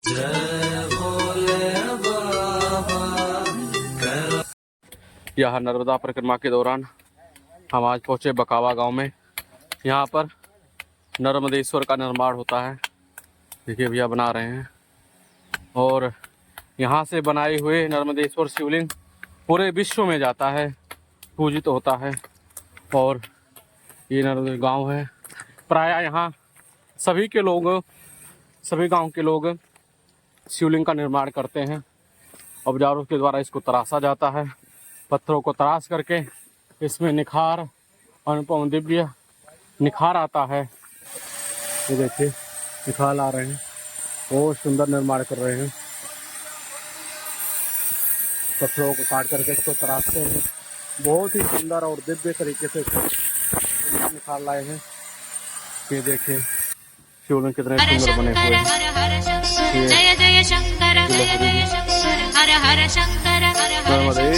यह नर्मदा परिक्रमा के दौरान हम आज पहुंचे बकावा गांव में। यहाँ पर नर्मदेश्वर का निर्माण होता है। देखिए भैया बना रहे हैं और यहाँ से बनाए हुए नर्मदेश्वर शिवलिंग पूरे विश्व में जाता है, पूजित होता है। और ये नर्मदा गांव है। प्रायः यहाँ सभी गांव के लोग शिवलिंग का निर्माण करते हैं। औजारों के द्वारा इसको तराशा जाता है। पत्थरों को तराश करके इसमें निखार, अनुपम दिव्य निखार आता है। ये देखिए निखार आ रहे हैं, बहुत सुंदर निर्माण कर रहे हैं। पत्थरों को काट करके इसको तराशते हैं, बहुत ही सुंदर और दिव्य तरीके से निखार लाए हैं। ये देखिए शिवलिंग कितने सुंदर बने हुए हैं। जय जय शंकर जय जय शंकर हर हर शंकर हर हर शंकर।